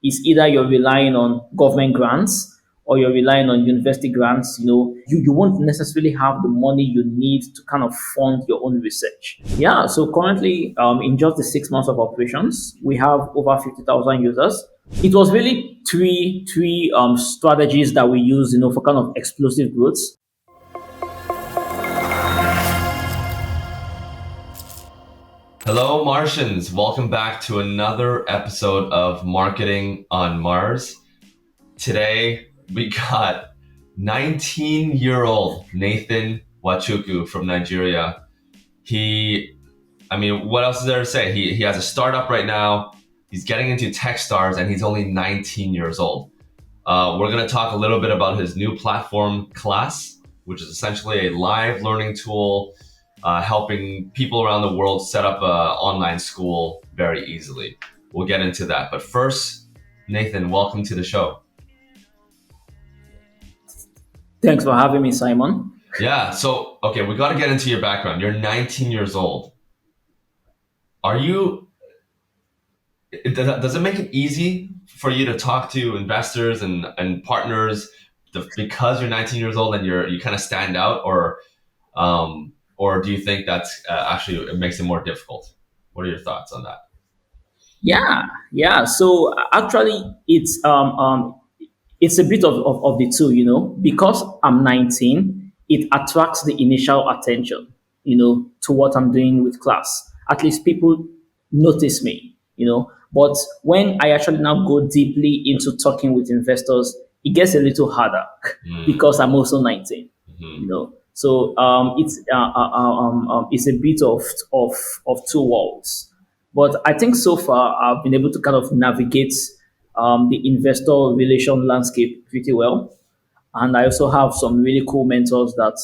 is either you're relying on government grants or you're relying on university grants. You won't necessarily have the money you need to kind of fund your own research. Yeah, so currently, in just the 6 months of operations, we have over 50,000 users. It was really three strategies that we use, for kind of explosive growth. Hello, Martians. Welcome back to another episode of Marketing on Mars. Today, we got 19-year-old Nathan Nwachuku from Nigeria. What else is there to say? He has a startup right now. He's getting into Techstars, and he's only 19 years old. We're going to talk a little bit about his new platform, Klas, which is essentially a live learning tool helping people around the world set up an online school very easily. We'll get into that. But first, Nathan, welcome to the show. Thanks for having me, Simon. Yeah, so, okay, we got to get into your background. You're 19 years old. Does it make it easy for you to talk to investors and partners because you're 19 years old and you kind of stand out, or do you think that's actually it makes it more difficult? What are your thoughts on that? Yeah. So actually, it's a bit of the two. Because I'm 19, it attracts the initial attention, to what I'm doing with Klas. At least people notice me. But when I actually now go deeply into talking with investors, it gets a little harder because I'm also 19. So it's a bit of two worlds. But I think so far I've been able to kind of navigate the investor relation landscape pretty well. And I also have some really cool mentors that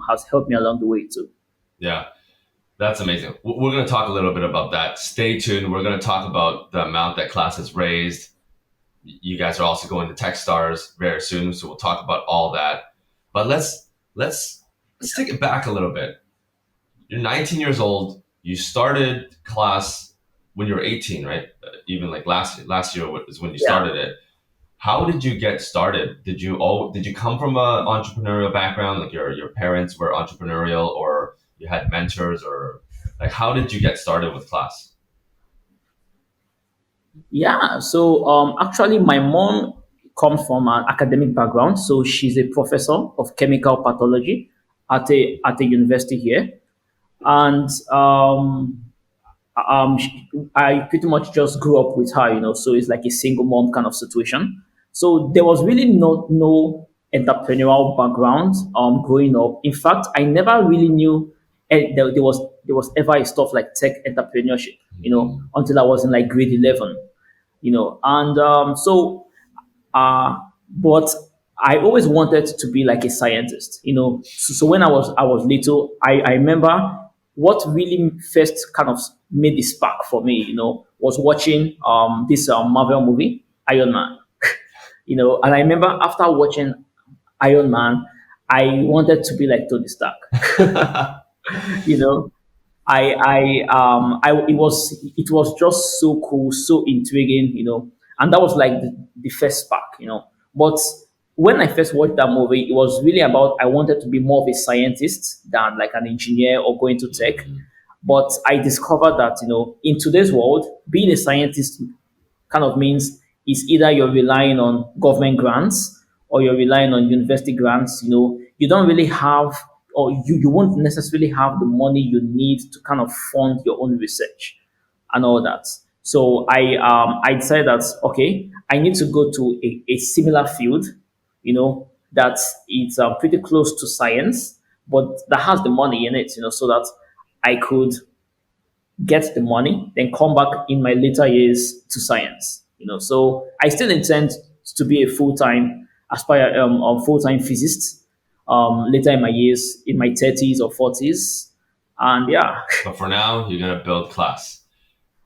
has helped me along the way too. Yeah, that's amazing. We're going to talk a little bit about that. Stay tuned. We're going to talk about the amount that Klas has raised. You guys are also going to Techstars very soon, so we'll talk about all that. But let's take it back a little bit. You're 19 years old. You started Klas when you were 18, right? Even like last year is when you started it. How did you get started? Did you come from an entrepreneurial background? Like your parents were entrepreneurial, or you had mentors, or like how did you get started with Klas? Yeah, so actually, my mom comes from an academic background. So she's a professor of chemical pathology at a university here, and I pretty much just grew up with her. So it's like a single mom kind of situation. So there was really no entrepreneurial background growing up. In fact, I never really knew there was ever a stuff like tech entrepreneurship, until I was in like grade 11, and but I always wanted to be like a scientist, So when I was little, I remember what really first kind of made the spark for me, was watching this Marvel movie, Iron Man. And I remember after watching Iron Man, I wanted to be like Tony Stark. you know, it was just so cool, so intriguing, and that was like the first spark, But when I first watched that movie, it was really about I wanted to be more of a scientist than like an engineer or going to tech. But I discovered that, in today's world, being a scientist kind of means it's either you're relying on government grants or you're relying on university grants. You don't really have, or you won't necessarily have the money you need to kind of fund your own research and all that. So I decided that, okay, I need to go to a similar field, that it's pretty close to science, but that has the money in it, so that I could get the money, then come back in my later years to science. So I still intend to be a full-time physicist later in my years, in my 30s or 40s, and yeah. But for now, you're gonna build Klas.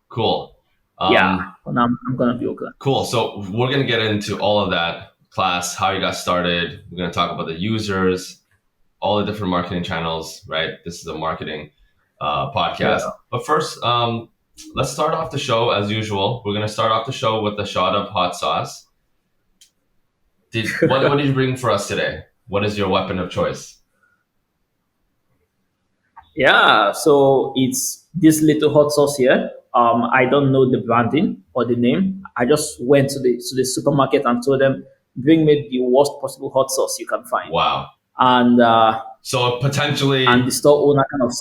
Cool. For now, I'm gonna be okay. Cool. So we're gonna get into all of that, Klas, how you got started. We're gonna talk about the users, all the different marketing channels, right? This is a marketing podcast. Yeah. But first, let's start off the show as usual. We're gonna start off the show with a shot of hot sauce. What did you bring for us today? What is your weapon of choice? Yeah, so it's this little hot sauce here. I don't know the branding or the name. I just went to the supermarket and told them, bring me the worst possible hot sauce you can find. Wow. And So and the store owner kind of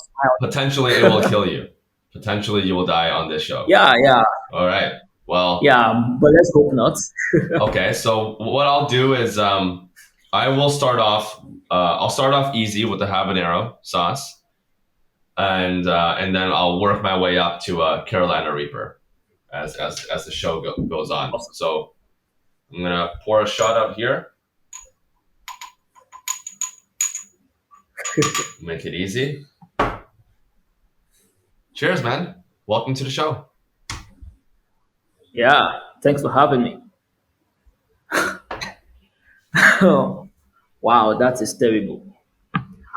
potentially it will kill you. Potentially you will die on this show. yeah, All right. Well, yeah, but let's hope not. okay. So what I'll do is I will start off. I'll start off easy with the habanero sauce, and then I'll work my way up to Carolina Reaper as the show goes on. So I'm gonna pour a shot out here. Make it easy. Cheers, man. Welcome to the show. Yeah, thanks for having me. Oh, wow, that is terrible.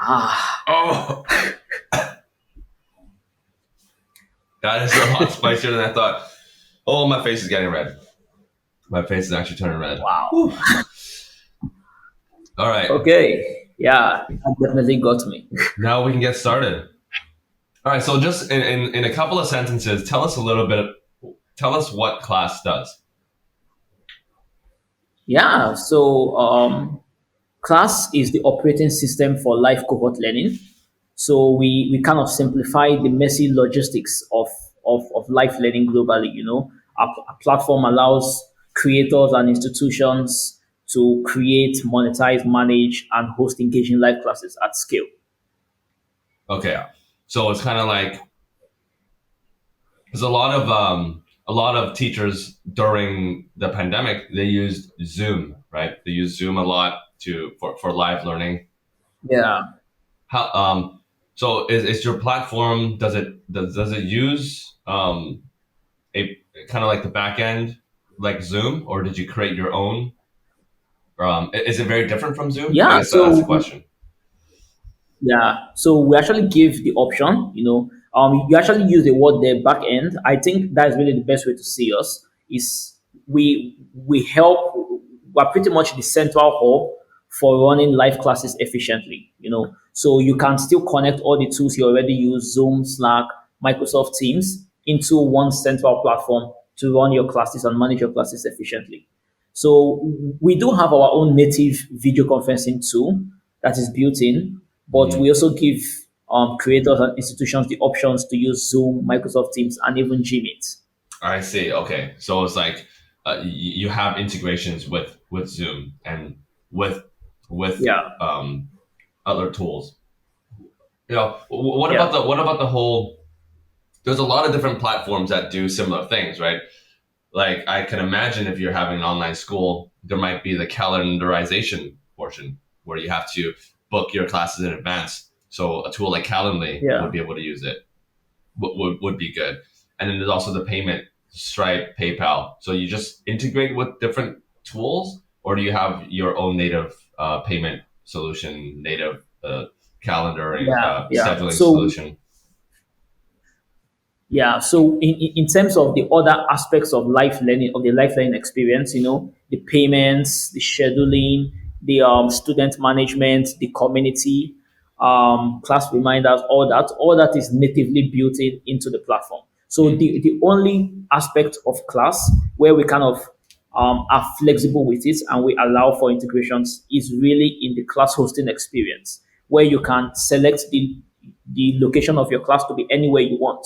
Ah, Oh, that is a lot spicier than I thought. Oh, my face is getting red. My face is actually turning red. wow. Whew. All right. Okay, yeah, that definitely got me. Now we can get started. All right. So just in a couple of sentences, tell us a little bit. Tell us what Klas does. Yeah, so Klas is the operating system for live cohort learning. So we kind of simplify the messy logistics of life learning globally. Our platform allows creators and institutions to create, monetize, manage, and host engaging live classes at scale. Okay. So it's kind of like there's a lot of teachers during the pandemic they used Zoom, right? They used Zoom a lot for live learning. Yeah, How so is your platform does it use a kind of like the back end like Zoom, or did you create your own? Is it very different from Zoom? I yeah. guess that's the question. Yeah, so we actually give the option, you actually use the word there back end. I think that is really the best way to see us is we help, we're pretty much the central hub for running live classes efficiently. So you can still connect all the tools you already use, Zoom, Slack, Microsoft Teams, into one central platform to run your classes and manage your classes efficiently. So we do have our own native video conferencing tool that is built in, but Mhm. we also give creators and institutions the options to use Zoom, Microsoft Teams, and even Gmeet. I see. Okay, so it's like you have integrations with Zoom and with with Yeah, other tools. What about yeah, the whole? There's a lot of different platforms that do similar things, right? Like I can imagine if you're having an online school, there might be the calendarization portion where you have to book your classes in advance. So a tool like Calendly would yeah, be able to use it. Would be good. And then there's also the payment, Stripe, PayPal. So you just integrate with different tools, or do you have your own native payment solution, native calendaring, yeah. scheduling So solution? Yeah, so in terms of the other aspects of life learning, of the life learning experience, the payments, the scheduling, the student management, the community, class reminders, all that is natively built into the platform. So Mm. the only aspect of class where we kind of are flexible with it and we allow for integrations is really in the class hosting experience, where you can select the location of your class to be anywhere you want,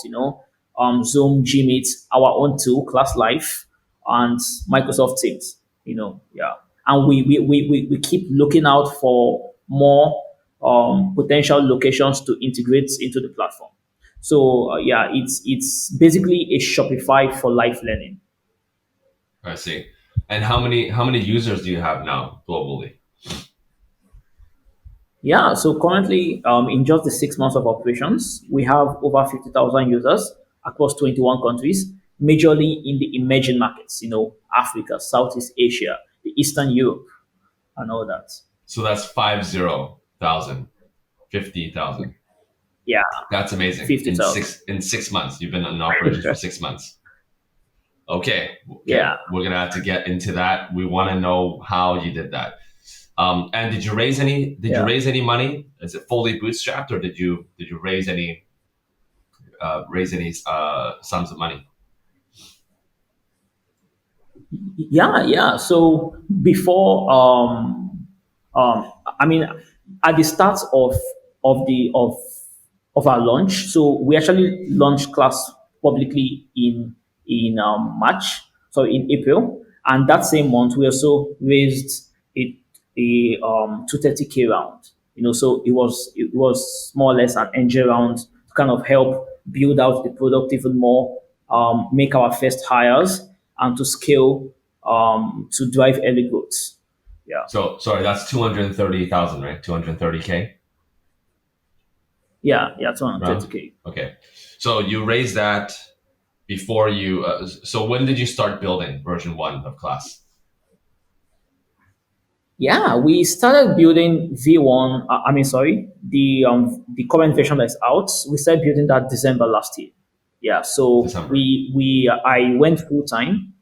Zoom, Gmeet, our own tool, Class Live, and Microsoft Teams, yeah. And we keep looking out for more potential locations to integrate into the platform. So yeah, it's basically a Shopify for life learning. I see. And how many users do you have now globally? Yeah, so currently, in just the 6 months of operations, we have over 50,000 users across 21 countries, majorly in the emerging markets, Africa, Southeast Asia, the Eastern Europe, and all that. So that's 50,000, 50,000. Yeah, That's amazing. 50,000. In 6 months, you've been in operations for 6 months. Okay, okay, Yeah, we're gonna have to get into that. We want to know how you did that. And did you raise any? Did you yeah. raise any money? Is it fully bootstrapped, or did you raise any sums of money? Yeah, yeah. So before, I mean, at the start of the of our launch, so we actually launched Class publicly in March, so in April, and that same month we also raised a 230K round. So it was more or less an angel round to kind of help build out the product even more, make our first hires, and to scale, to drive early growth. Yeah, So sorry, that's 230,000, right? 230K yeah, yeah, round. 230K. Okay, so you raised that before you. So when did you start building version one of Class? Yeah, we started building V1. I mean, sorry, the current version that's out. We started building that December last year. Yeah, so December. I went full time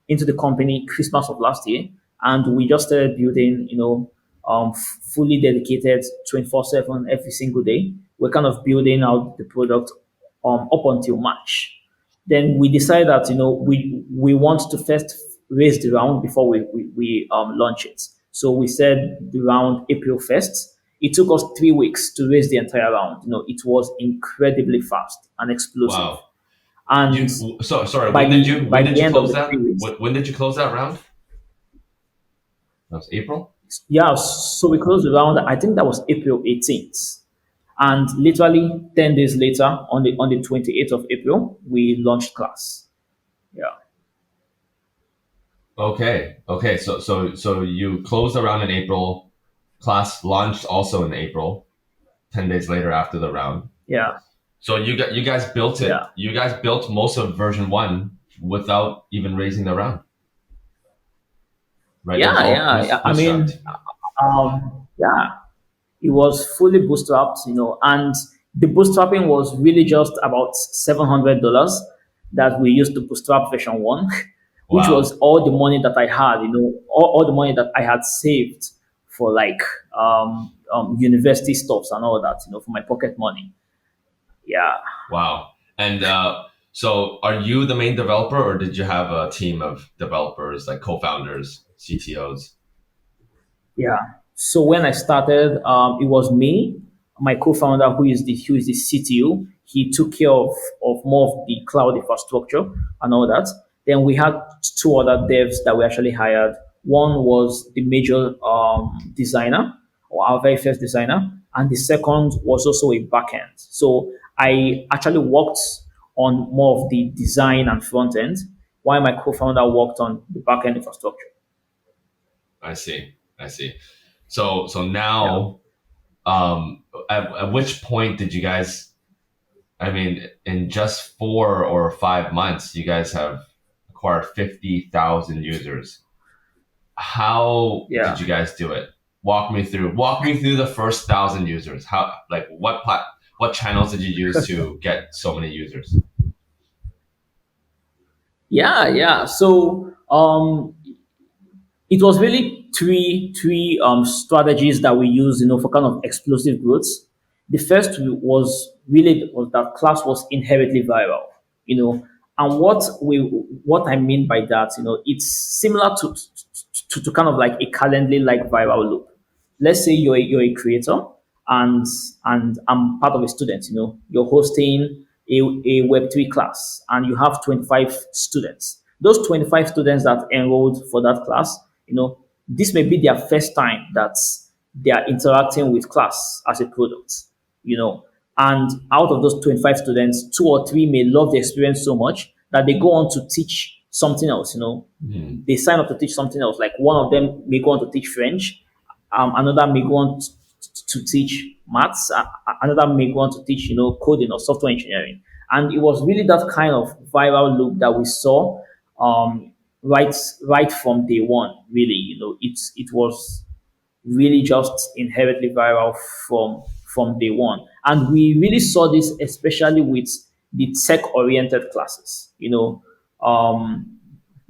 into the company Christmas of last year, and we just started building. Fully dedicated 24/7 every single day. We're kind of building out the product up until March. Then we decided that we want to first raise the round before we launch it. So we said the round April 1st. It took us 3 weeks to raise the entire round. It was incredibly fast and explosive. Wow. And You so sorry. by the When by did the you end of close the that? 3 weeks, When did you close that round? That was April. yeah. So we closed the round. I think that was April 18th. And literally 10 days later, on the 28th of April, we launched Class. Yeah. Okay. Okay. So you closed the round in April. Class launched also in April. 10 days later after the round. Yeah. So you guys built it. Yeah. You guys built most of version one without even raising the round, right? It was Yeah, all yeah, yeah. I bootstrapped. mean, yeah, it was fully bootstrapped, and the bootstrapping was really just about $700 that we used to bootstrap version one, which was Wow. all the money that I had, all the money that I had saved for like university stuffs and all that, for my pocket money. Yeah. Wow. And so are you the main developer, or did you have a team of developers like co-founders, CTOs? Yeah. So when I started, it was me, my co-founder, who is the CTO. He took care of more of the cloud infrastructure and all that. Then we had two other devs that we actually hired. One was the major designer, or our very first designer, and the second was also a backend. So I actually worked on more of the design and front end, while my co-founder worked on the backend infrastructure. I see. I see. So Yeah. now, at which point did you guys? I mean, in just 4 or 5 months, you guys have acquired 50,000 users. How Yeah. did you guys do it? Walk me through the first 1,000 users. How, like, what channels did you use to get so many users? Yeah, yeah. So it was really three strategies that we used, for kind of explosive growth. The first was that Class was inherently viral, and what I mean by that, it's similar to kind of like a Calendly like viral loop. Let's say you're a creator, and I'm part of a student. You're hosting a Web3 class, and you have 25 students. Those 25 students that enrolled for that class, this may be their first time that they are interacting with Class as a product. you know and out of those 25 students, two or three may love the experience so much that they go on to teach something else. Hmm. They sign up to teach something else. Like one of them may go on to teach French, another may go on to teach maths, another may go on to teach, coding or software engineering. And it was really that kind of viral loop that we saw, right from day one. Really, it was really just inherently viral from from day one. And we really saw this especially with the tech-oriented classes,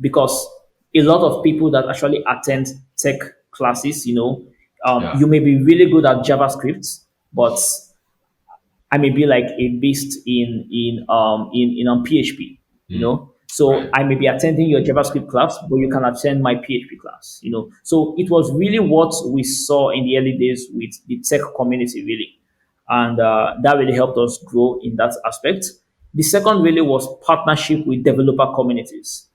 because a lot of people that actually attend tech classes, Yeah. you may be really good at JavaScript, but I may be like a beast in PHP, Mm. So Right. I may be attending your JavaScript class, but you can attend my PHP class, So it was really what we saw in the early days with the tech community, really, and that really helped us grow in that aspect. The second really was partnership with developer communities.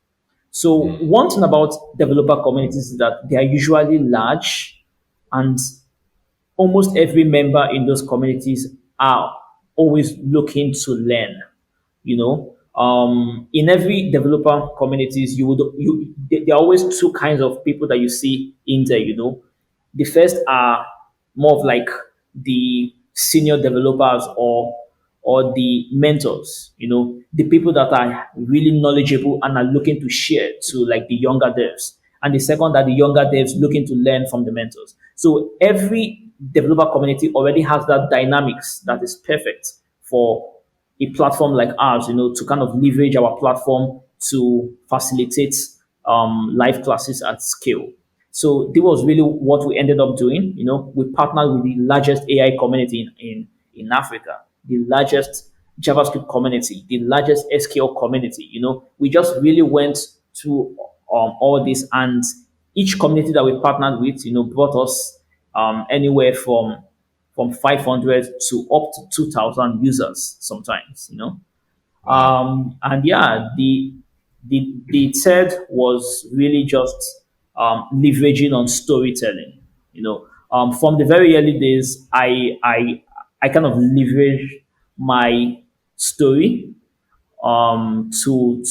So Mm. one thing about developer communities is that they are usually large, and almost every member in those communities are always looking to learn. In every developer communities, there are always two kinds of people that you see in there. The first are more of like the senior developers or the mentors. The people that are really knowledgeable and are looking to share to like the younger devs. And the second are the younger devs looking to learn from the mentors. So every developer community already has that dynamics that is perfect for a platform like ours, to kind of leverage our platform to facilitate live classes at scale. So this was really what we ended up doing. We partnered with the largest AI community in Africa, the largest JavaScript community, the largest SQL community. We just really went to all this, and each community that we partnered with, brought us anywhere from 500 to up to 2,000 users sometimes. Wow. And yeah, the third was really just leveraging on storytelling. From the very early days, I kind of leveraged my story to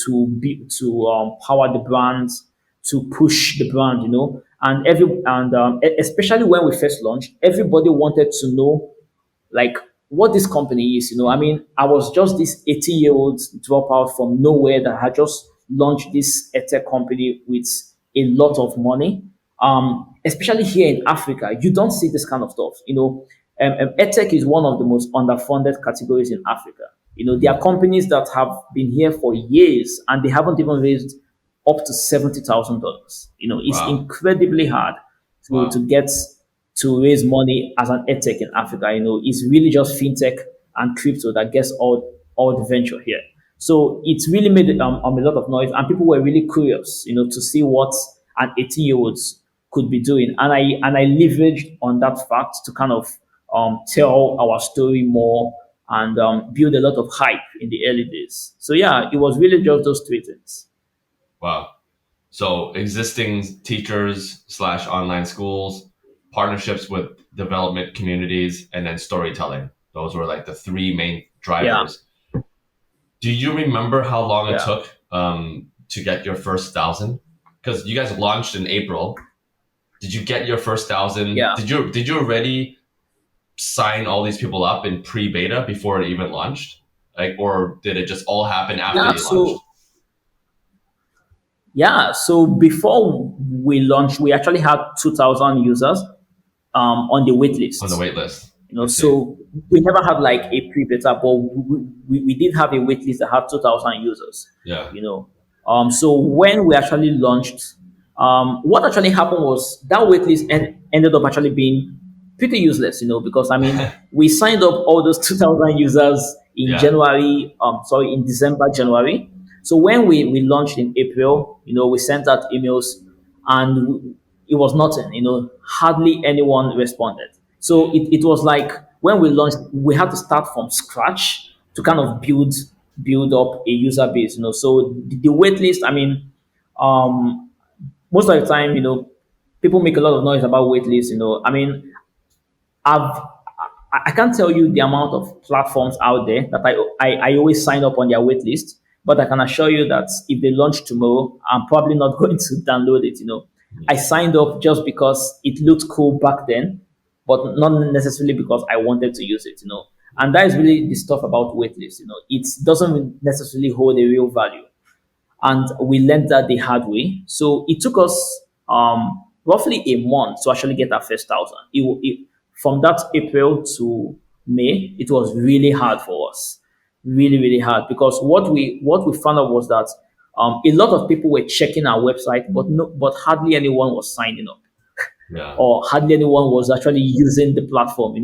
power the brand, to push the brand, especially when we first launched, everybody wanted to know like what this company is. I mean, I was just this 18-year-old dropout from nowhere that had just launched this edtech company with a lot of money. Especially here in Africa, you don't see this kind of stuff. EdTech is one of the most underfunded categories in Africa. There are companies that have been here for years and they haven't even raised up to $70,000. It's Wow. incredibly hard to Wow. get to raise money as an edtech in Africa. It's really just fintech and crypto that gets all the venture here. So it's really made a lot of noise, and people were really curious, to see what an 18-year-old could be doing. And I leveraged on that fact to kind of tell our story more and build a lot of hype in the early days. So yeah, it was really just those three things. Wow. So existing teachers slash online schools, partnerships with development communities, and then storytelling. Those were like the three main Yeah, drivers. Do you remember how long it yeah, took to get your first thousand? Because you guys launched in April. Did you get your first thousand? yeah, Did you already sign all these people up in pre-beta before it even launched? Like, or did it just all happen after yeah. you launched? So before we launched, we actually had 2,000 users on the wait On the list. wait list? I see. So we never had like a pre-beta, but we did have a wait list that had 2,000 users. Yeah. So when we actually launched, what actually happened was that wait list ended up actually being pretty useless. Because I mean, we signed up all those 2,000 users in Yeah. January. Sorry, in December, January. So when we launched in April, we sent out emails, and it was nothing. Hardly anyone responded. So Mm. it was like when we launched, we had to start from scratch to kind of build up a user base. So the wait list, I mean, um, most of the time, people make a lot of noise about wait lists. I mean, I've I can't tell you the amount of platforms out there that I always sign up on their wait list, but I can assure you that if they launch tomorrow, I'm probably not going to download it. I signed up just because it looked cool back then, but not necessarily because I wanted to use it. And that is really the stuff about waitlists. It doesn't necessarily hold a real value, and we learned that the hard way. So it took us roughly a month to actually get our first thousand. From that April to May, it was really hard for us, really really hard, because what we found out was that a lot of people were checking our website, but no, but hardly anyone was signing up, Yeah. or hardly anyone was actually using the platform.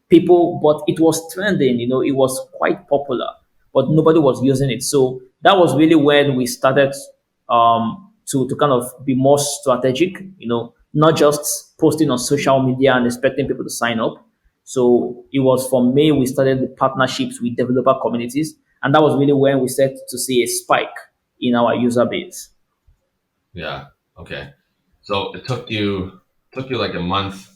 People, but it was trending. It was quite popular, but nobody was using it. So that was really when we started to kind of be more strategic. Not just posting on social media and expecting people to sign up. So it was from May we started the partnerships with developer communities, and that was really when we started to see a spike in our user base. Yeah. Okay. So it took you like a month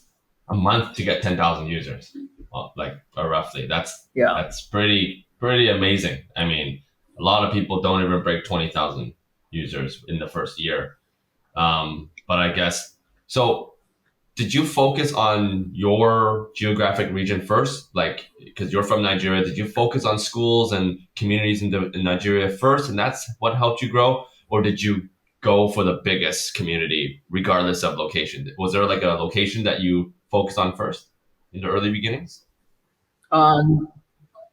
to get 10,000 users, well, like roughly. That's Yeah. that's pretty amazing. I mean, a lot of people don't even break 20,000 users in the first year. But I guess so. Did you focus on your geographic region first? Like, because you're from Nigeria, did you focus on schools and communities in Nigeria first, and that's what helped you grow? Or did you go for the biggest community, regardless of location? Was there like a location that you focused on first in the early beginnings? Um,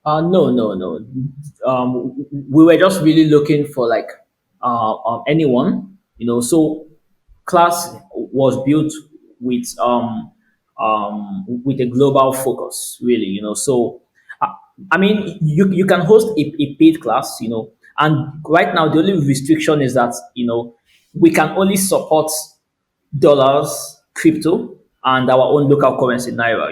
no, no, no. We were just really looking for like anyone. So class was built with with a global focus, really. So uh, I mean, you can host a paid class, and right now the only restriction is that we can only support dollars, crypto, and our own local currency, naira.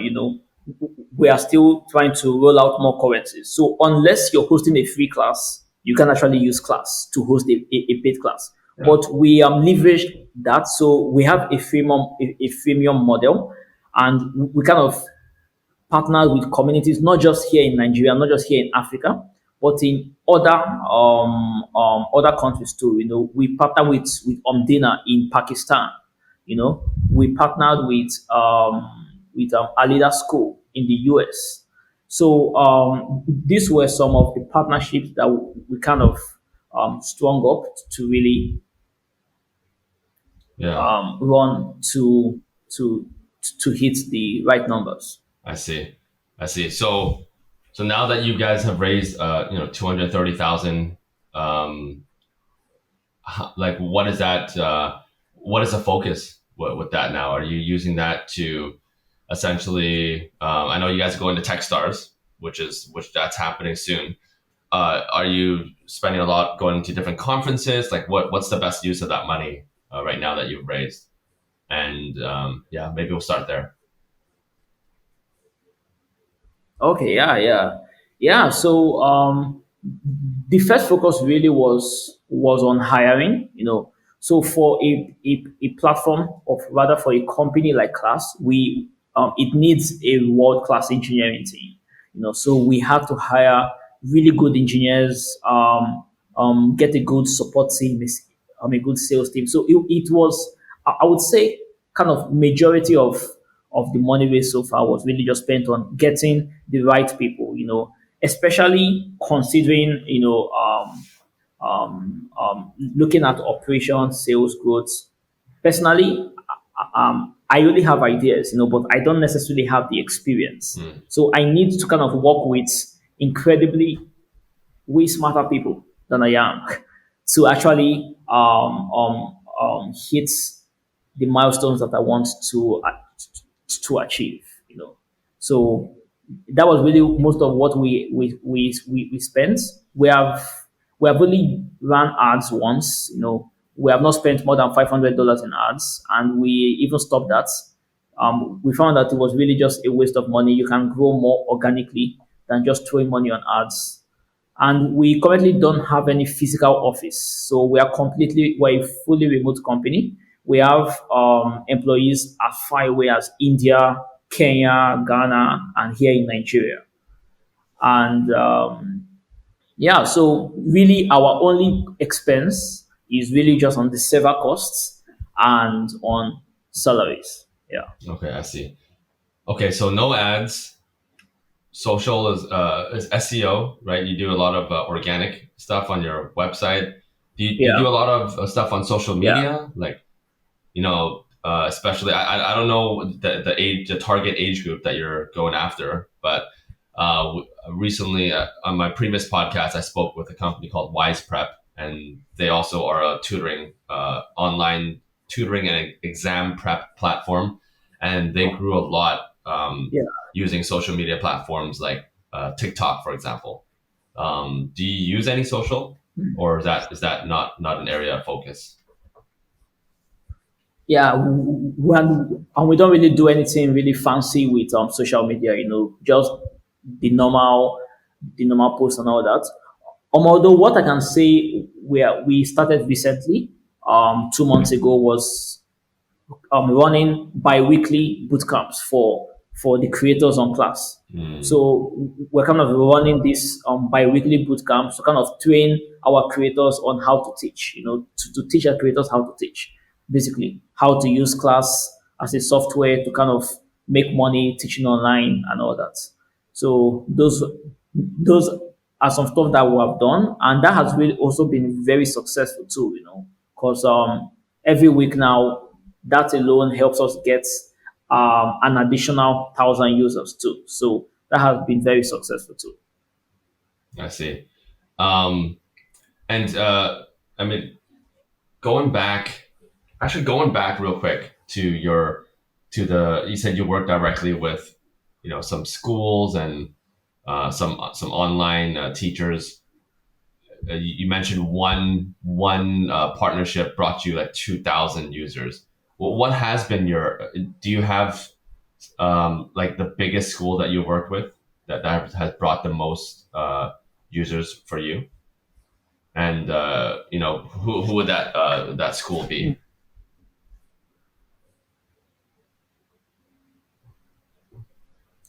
We are still trying to roll out more currencies. So unless you're hosting a free class, you can actually use class to host a paid class. Yeah. But we leverage that, so we have a freemium model, and we kind of partner with communities, not just here in Nigeria, not just here in Africa, but in other countries too. We partner with Omdina in Pakistan. We partnered with Alida School in the US. So these were some of the partnerships that we kind of strung up to really Yeah. run to hit the right numbers. I see. I see. So now that you guys have raised 230,000, um like what is that what is the focus with that now? Are you using that to essentially I know you guys are going to Techstars, which that's happening soon. Are you spending a lot going to different conferences? Like what's the best use of that money right now that you've raised? And yeah, maybe we'll start there. Okay, yeah, yeah, yeah. So the first focus really was on hiring. So for a platform, of rather for a company like Class, we it needs a world class engineering team. So we have to hire really good engineers, get a good support team, a good sales team. So it was, I would say, kind of majority of the money raised so far was really just spent on getting the right people, especially considering, looking at operations, sales growth. Personally, I only have ideas, but I don't necessarily have the experience. Hmm. So I need to kind of work with incredibly way smarter people than I am to actually hit the milestones that I want to achieve. So that was really most of what we spent. We have only run ads once. We have not spent more than $500 in ads, and we even stopped that. We found that it was really just a waste of money. You can grow more organically than just throwing money on ads. And we currently don't have any physical office, so we're a fully remote company. We have employees as far away as India, Kenya, Ghana, and here in Nigeria. And yeah, so really our only expense is really just on the server costs and on salaries. Yeah. Okay, I see. Okay, so no ads. Social is SEO, right? You do a lot of organic stuff on your website. Do you do Yeah. a lot of stuff on social Yeah. media? Like, especially I don't know the target age group that you're going after, but Recently, on my previous podcast, I spoke with a company called Wise Prep, and they also are a tutoring, online tutoring and exam prep platform, and they grew a lot Yeah. using social media platforms like TikTok, for example. Do you use any social, or is that not an area of focus? Yeah, and we don't really do anything really fancy with social media. Just the normal, the normal posts and all that. Although what I can say we started recently, 2 months ago, was running bi-weekly boot camps for the creators on Class. Mm, So we're kind of running this bi-weekly boot camps to kind of train our creators on how to teach, to teach our creators how to teach, basically how to use Class as a software to kind of make money teaching online and all that. So those are some stuff that we have done, and that has really also been very successful too. Because every week now, that alone helps us get an additional 1,000 users too. So that has been very successful too. I see. Um, and I mean, going back, actually going back real quick to the you said you work directly with some schools and some online teachers. You mentioned one partnership brought you like 2,000 users. Well, what has been your? Do you have like the biggest school that you worked with that has brought the most users for you? And who would that school be?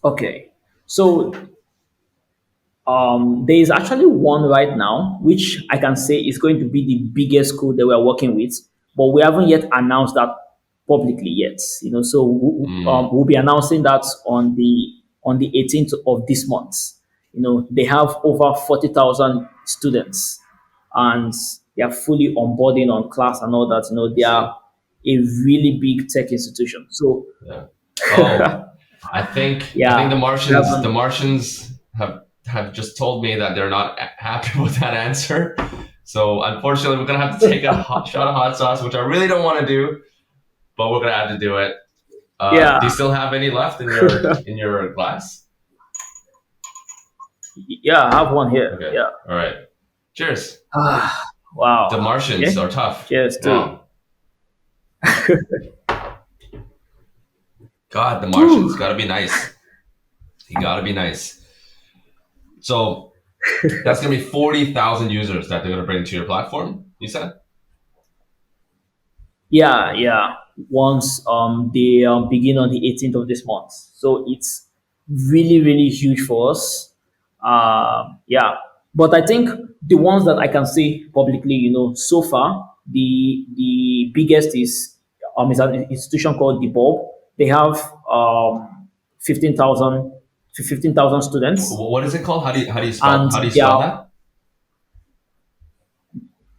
Okay. So there is actually one right now, which I can say is going to be the biggest school that we're working with, but we haven't yet announced that publicly yet. So Mm, we'll be announcing that on the 18th of this month. They have over 40,000 students, and they are fully onboarding on Class and all that. I They are see. a really big tech institution. So Yeah. Oh, I think yeah, we The haven't. Martians have just told me that they're not happy with that answer. So unfortunately, we're gonna have to take a shot of hot sauce, which I really don't want to do, but we're gonna have to do it. Yeah, Do you still have any left in your glass? yeah, I have one here. Okay. Yeah. All right. Cheers. Ah, The wow. Martians Okay. are tough. Cheers too. Wow. God, the Martians Whew. gotta be nice. You gotta be nice. So that's gonna be 40,000 users that they're gonna bring to your platform. You said. Yeah, yeah. Once they begin on the 18th of this month, so it's really really huge for us. Yeah, but I think the ones that I can say publicly, so far the biggest is an institution called the Bob. They have 15,000 students, What is it called? and how do you they spell are that?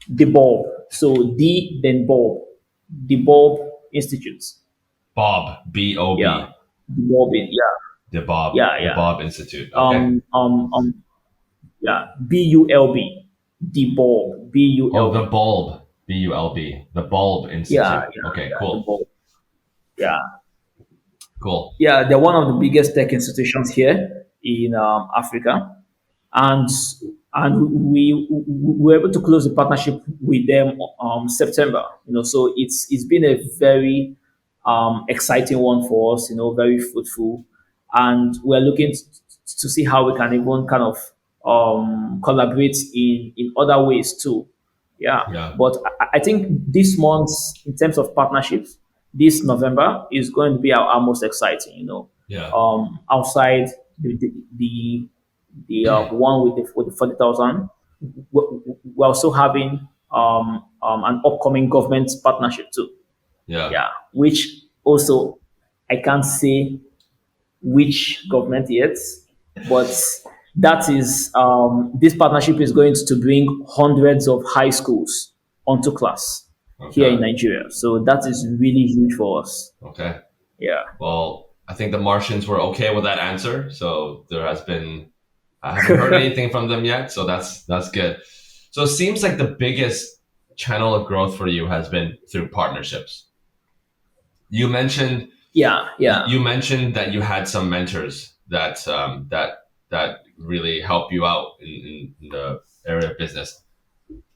the Bob. So the then Bob, the Bob Institute. Bob, Yeah, Bob, the Bob. Yeah, yeah, The yeah. Bob Institute. Okay. Um, um, um, yeah. BULB, the Bob. Oh, the BULB. Bulb, Bulb, the Bulb Yeah, Institute. yeah, Okay, yeah. The cool, Bob. Yeah, cool. yeah. They're one of the biggest tech institutions here in Africa, and we were able to close the partnership with them September. So it's been a very exciting one for us. Very fruitful, and we're looking to see how we can even kind of collaborate in other ways too. Yeah, Yeah, but I think this month, in terms of partnerships, this November is going to be our most exciting. yeah, Outside the one with the 40,000, we're also having an upcoming government partnership too. yeah. Yeah, which also I can't say which government yet, but that is this partnership is going to bring hundreds of high schools onto Class here in Okay, Nigeria. So that is really huge for us. okay. Yeah. Well, I think the Martians were okay with that answer. So there has been, I haven't heard anything from them yet. So that's good. So it seems like the biggest channel of growth for you has been through partnerships. You mentioned Yeah, yeah, you mentioned that you had some mentors that really help you out in the area of business.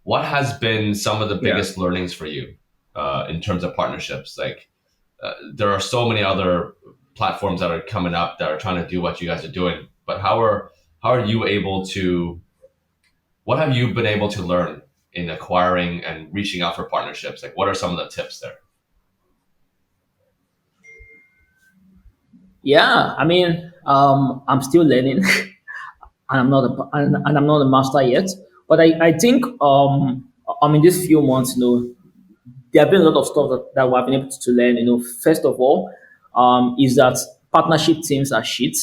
What has been some of the yeah. biggest learnings for you in terms of partnerships? Like there are so many other platforms that are coming up that are trying to do what you guys are doing, but how are you able to? What have you been able to learn in acquiring and reaching out for partnerships? Like, what are some of the tips there? Yeah, I mean, I'm still learning, and I'm not a master yet. But I think I mean, these few months, there have been a lot of stuff that we have been able to learn. First of all, is that partnership teams are shit.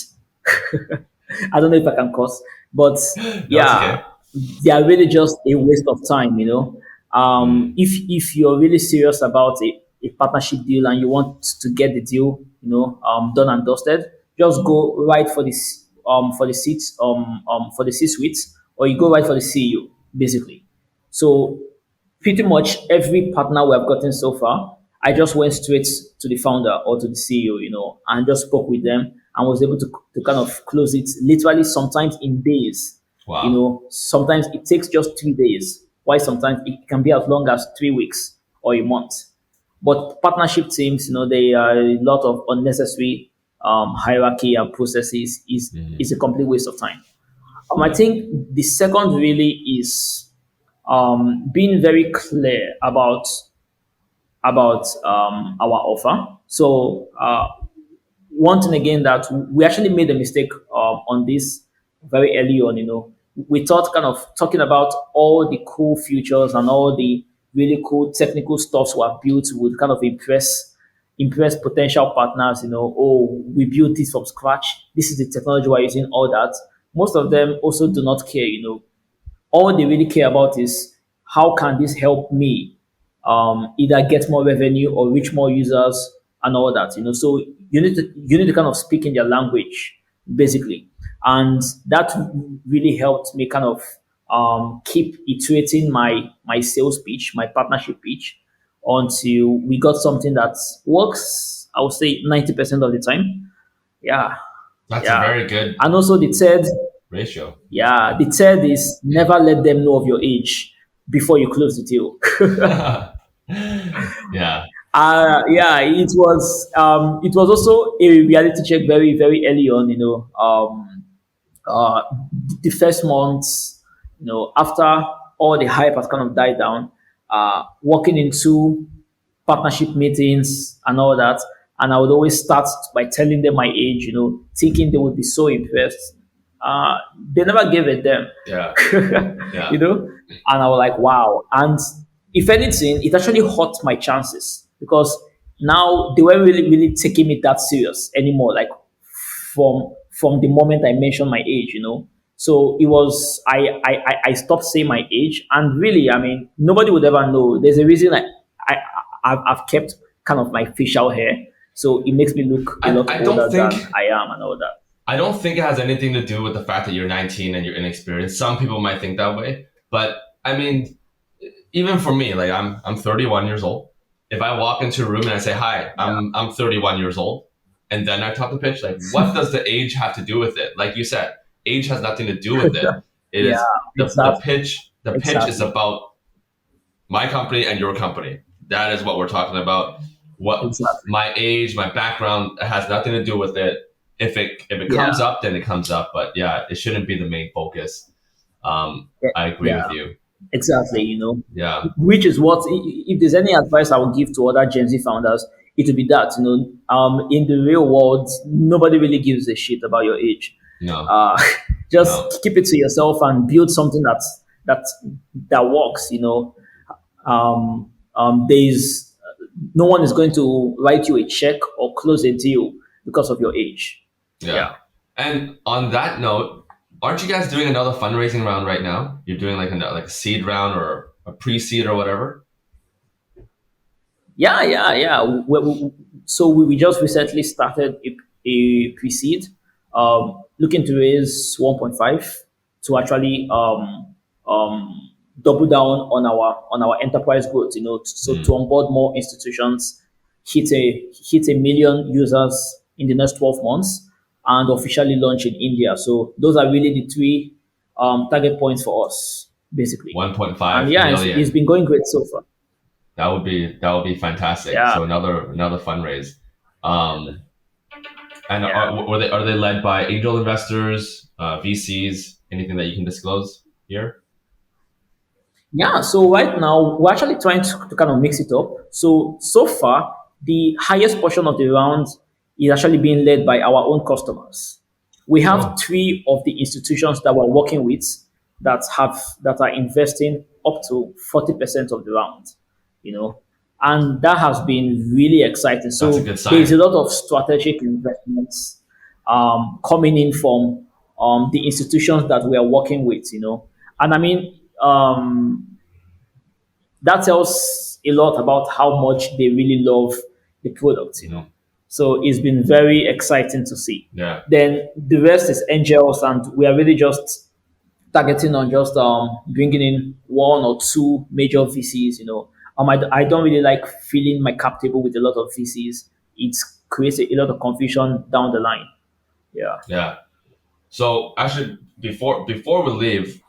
I don't know if I can curse, but No, it's yeah, okay. they are really just a waste of time. Mm, If you're really serious about a partnership deal and you want to get the deal, done and dusted, just go right for the seats for the C-suite, or you go right for the CEO, basically. So pretty much every partner we have gotten so far, I just went straight to the founder or to the CEO, and just spoke with them and was able to kind of close it literally sometimes in days. wow, Sometimes it takes just 3 days, while sometimes it can be as long as 3 weeks or a month. But partnership teams, they are a lot of unnecessary hierarchy and processes is a complete waste of time. I yeah, think the second really is being very clear about our offer. So one thing again that we actually made a mistake on this very early on. We thought kind of talking about all the cool features and all the really cool technical stuffs we have built would kind of impress potential partners. Oh, we built this from scratch. This is the technology we're using. All that. Most of them also do not care. All they really care about is how can this help me either get more revenue or reach more users and all that. So you need to kind of speak in their language, basically. And that really helped me kind of keep iterating my sales pitch, my partnership pitch, until we got something that works, I would say 90% of the time. Yeah. that's a Yeah. very good And also the third ratio. yeah, the third is never let them know of your age before you close the deal. Yeah, Yeah, it was also a reality check very very early on. Uh, the first months, after all the hype has kind of died down, walking into partnership meetings and all that. And I would always start by telling them my age, thinking they would be so impressed. They never gave a damn, yeah, you yeah. know? And I was like, wow. And if anything, it actually hurt my chances because now they weren't really, really taking me that serious anymore. Like from the moment I mentioned my age. So it was I stopped saying my age, and really, I mean, nobody would ever know. There's a reason I I've kept kind of my facial hair, so it makes me look a lot I older don't than think I am and all that. I don't think it has anything to do with the fact that you're 19 and you're inexperienced. Some people might think that way, but I mean, even for me, like I'm 31 years old. If I walk into a room and I say hi, I'm 31 years old, and then I talk the pitch, like what does the age have to do with it? Like you said, age has nothing to do with it. It Yeah, is the exactly, pitch. The pitch is exactly, about my company and your company. That is what we're talking about. What exactly. my age, my background has nothing to do with it. If it Yeah, comes up, then it comes up. But yeah, it shouldn't be the main focus. yeah, I agree yeah. with you. Exactly, Yeah. which is what, if there's any advice I would give to other Gen Z founders, it would be that, in the real world, nobody really gives a shit about your age. No. Uh, No. just keep it to yourself and build something that that works. There's no one is going to write you a check or close a deal because of your age. Yeah. Yeah. And on that note, aren't you guys doing another fundraising round right now? You're doing like a seed round or a pre-seed or whatever. Yeah, yeah, yeah. So we just recently started a a pre-seed, looking to raise 1.5 to actually double down on our enterprise growth. So to onboard more institutions, hit a million users in the next 12 months, and officially launch in India. So those are really the three target points for us, basically. And 1.5 yeah, it's million. been going great so far. That would be fantastic. Yeah, So another fundraise. Um, and yeah. are they led by angel investors, VCs, anything that you can disclose here? Yeah, so right now we're actually trying to kind of mix it up. So far, the highest portion of the round is actually being led by our own customers. We have Oh, three of the institutions that we're working with that are investing up to 40% of the round, you know, and that has been really exciting. that's a So good there is a sign. lot of strategic investments coming in from the institutions that we are working with. And I mean, that tells a lot about how much they really love the product. Hmm. So it's been very exciting to see. Yeah, Then the rest is angels, and we are really just targeting on just bringing in one or two major VCs. I don't really like filling my cap table with a lot of VCs. It creates a lot of confusion down the line. Yeah. yeah. So actually, before we leave,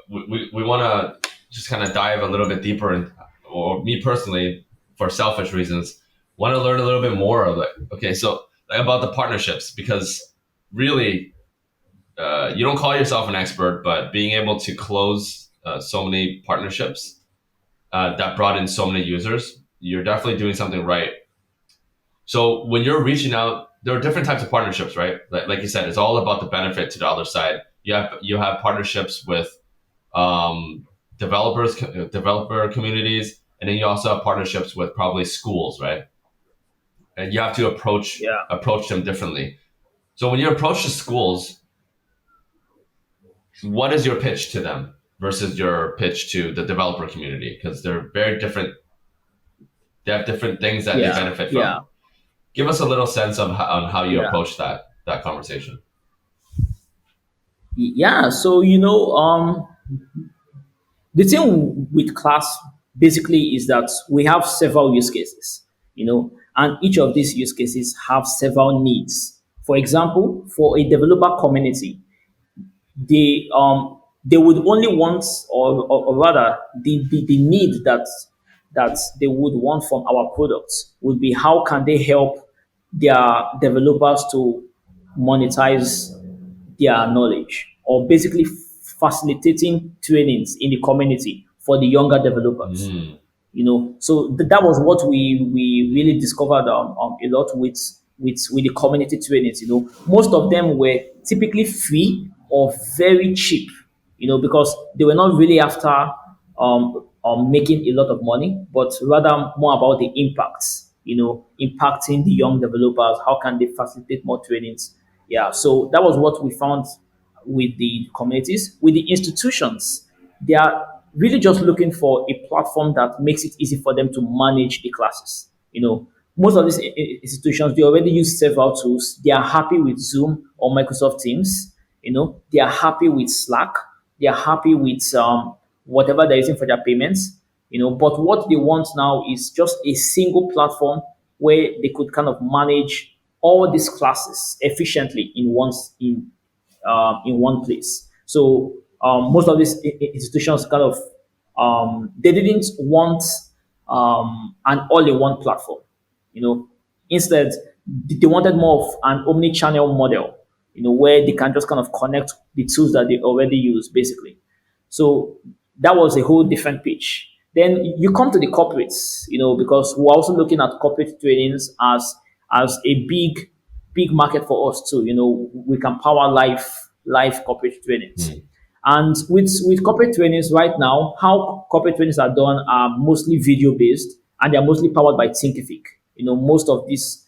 we want to just kind of dive a little bit deeper, or me personally, for selfish reasons, want to learn a little bit more of like, okay, so like about the partnerships, because really, you don't call yourself an expert, but being able to close so many partnerships that brought in so many users, you're definitely doing something right. So when you're reaching out, there are different types of partnerships, right? Like you said, it's all about the benefit to the other side. You have partnerships with developer communities, and then you also have partnerships with probably schools, right? And you have to Yeah. approach them differently. So when you approach the schools, what is your pitch to them versus your pitch to the developer community? Because they're very different. They have different things that they Yeah. benefit from. Yeah. Give us a little sense on how you Yeah. approach that conversation. Yeah. So the thing with class basically is that we have several use cases, and each of these use cases have several needs. For example, for a developer community, they would only want, or rather the need that they would want from our products would be how can they help their developers to monetize their knowledge, or basically facilitating trainings in the community for the younger developers. Mm, So that was what we really discovered a lot with the community trainings. Most of them were typically free or very cheap, because they were not really after making a lot of money, but rather more about the impacts, impacting the young developers. How can they facilitate more trainings? Yeah, so that was what we found with the communities. With the institutions, they are really just looking for a platform that makes it easy for them to manage the classes. Most of these institutions, they already use several tools. They are happy with Zoom or Microsoft Teams. They are happy with Slack. They are happy with whatever they're using for their payments. But what they want now is just a single platform where they could kind of manage all these classes efficiently in one place. So most of these institutions kind of they didn't want an all-in-one platform. Instead they wanted more of an omni-channel model. Where they can just kind of connect the tools that they already use, basically. So that was a whole different pitch. Then you come to the corporates, because we're also looking at corporate trainings as a big market for us too. We can power live corporate trainings. mm, And with corporate trainings right now, how corporate trainings are done are mostly video based, and they're mostly powered by Thinkific. Most of these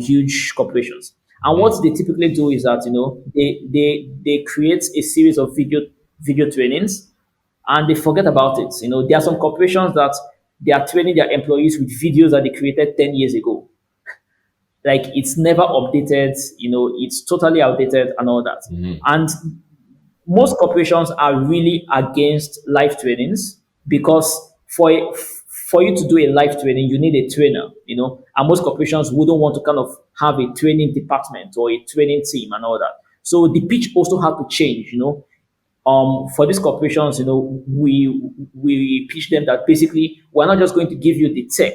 huge corporations. And what mm. they typically do is that they create a series of video trainings, and they forget about it. There are some corporations that they are training their employees with videos that they created 10 years ago. like it's never updated, it's totally outdated and all that. Hmm. And most corporations are really against live trainings because for you to do a live training, you need a trainer, and most corporations wouldn't want to kind of have a training department or a training team and all that. So the pitch also had to change, for these corporations, we pitch them that basically we're not just going to give you the tech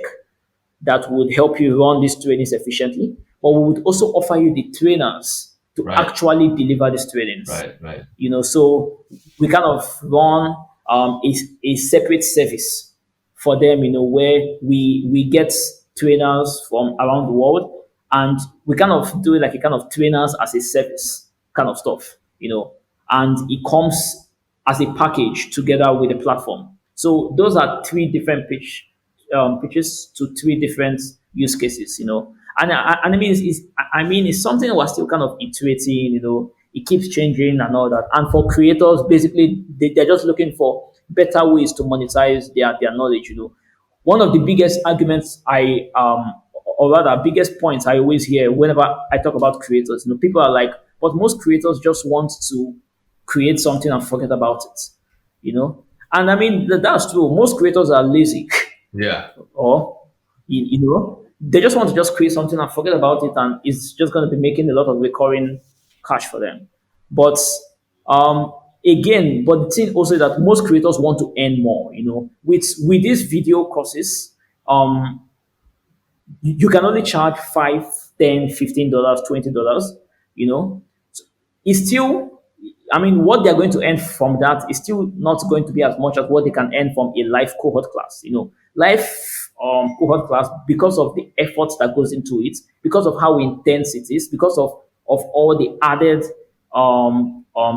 that would help you run these trainings efficiently, but we would also offer you the trainers to Right, actually deliver these trainings. right, right, So we kind of run a separate service for them, where we get trainers from around the world, and we kind of do like a kind of trainers as a service kind of stuff, and it comes as a package together with the platform. So those are three different pitches to three different use cases, and I mean, it's something we're still kind of iterating, it keeps changing and all that. And for creators, basically, they're just looking for better ways to monetize their knowledge, One of the biggest arguments or rather, biggest points I always hear whenever I talk about creators, people are like, but most creators just want to create something and forget about it, And I mean, that's true. Most creators are lazy. yeah, Or they just want to just create something and forget about it, and it's just going to be making a lot of recurring cash for them. But again, but the thing also is that most creators want to earn more, with these video courses. You can only charge 5, 10, $15, $20, you know it's still, I mean, what they're going to earn from that is still not going to be as much as what they can earn from a live cohort class. Live cohort class, because of the effort that goes into it, because of how intense it is, because of all the added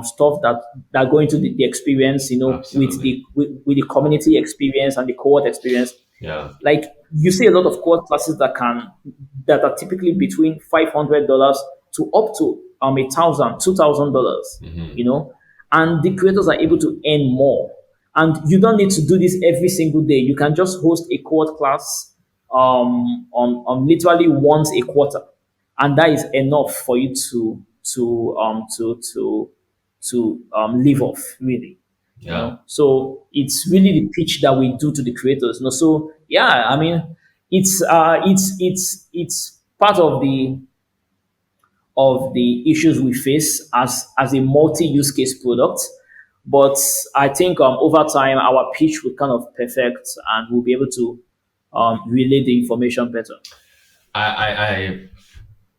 stuff that go into the experience, with absolutely. with the community experience and the cohort experience. Yeah. Like, you see a lot of course classes that are typically between $500 to up to $1,000, $2,000, Hmm. and the creators are able to earn more. And you don't need to do this every single day. You can just host a cohort class literally once a quarter, and that is enough for you to live off, really. Yeah. So it's really the pitch that we do to the creators. So yeah, I mean, it's part of the issues we face as a multi-use case product. But I think over time our pitch will kind of perfect, and we'll be able to relay the information better. I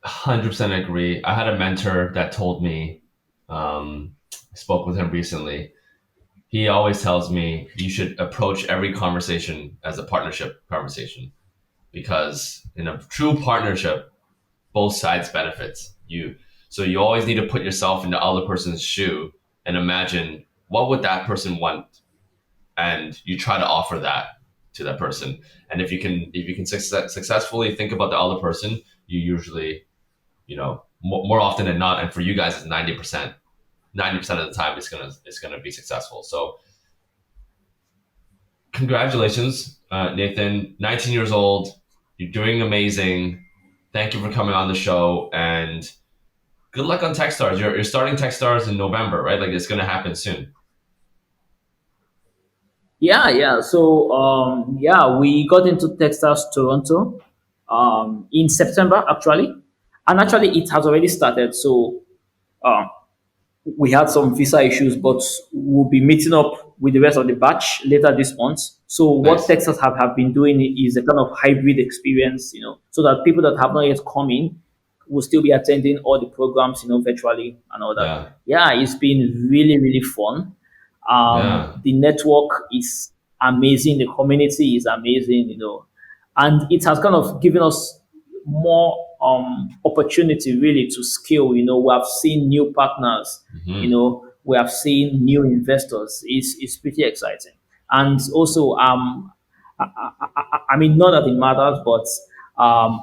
100% agree. I had a mentor that told me, I spoke with him recently. He always tells me you should approach every conversation as a partnership conversation, because in a true partnership, both sides benefits. So you always need to put yourself in the other person's shoe and imagine what would that person want, and you try to offer that to that person. And if you can successfully think about the other person, you usually, more often than not, and for you guys it's 90%. 90% of the time it's gonna be successful. So congratulations, Nathan. 19 years old, you're doing amazing. Thank you for coming on the show, and good luck on Techstars. You're starting Techstars in November, right? Like, it's gonna happen soon. Yeah, yeah. So yeah, we got into Texas, Toronto, in September actually, and actually it has already started. So um, we had some visa issues, but we'll be meeting up with the rest of the batch later this month. So what Nice. Texas have been doing is a kind of hybrid experience, so that people that have not yet come in will still be attending all the programs, virtually and all that. Yeah. Yeah, it's been really, really fun. Yeah. The network is amazing. The community is amazing, and it has kind of given us more opportunity really to scale. We have seen new partners. Hmm. We have seen new investors. It's pretty exciting, and also I mean, not that it matters, but I'm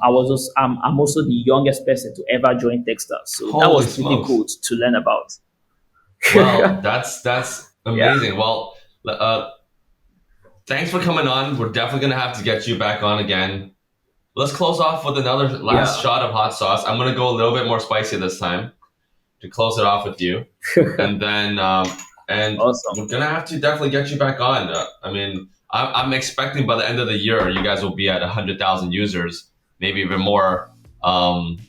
also the youngest person to ever join Techstars, so that Holy was pretty smokes. good to learn about. Well, that's Yeah. amazing. Well, thanks for coming on. We're definitely gonna have to get you back on again. let's close off with another last Yeah. shot of hot sauce. I'm gonna go a little bit more spicy this time to close it off with you, and then and Awesome. we're gonna have to definitely get you back on. I mean, I'm expecting by the end of the year, you guys will be at 100,000 users, maybe even more. And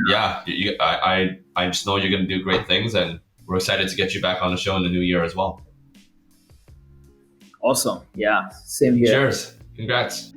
yeah, I just know you're gonna do great things, and we're excited to get you back on the show in the new year as well. Awesome. Yeah. Same here. Cheers! Congrats.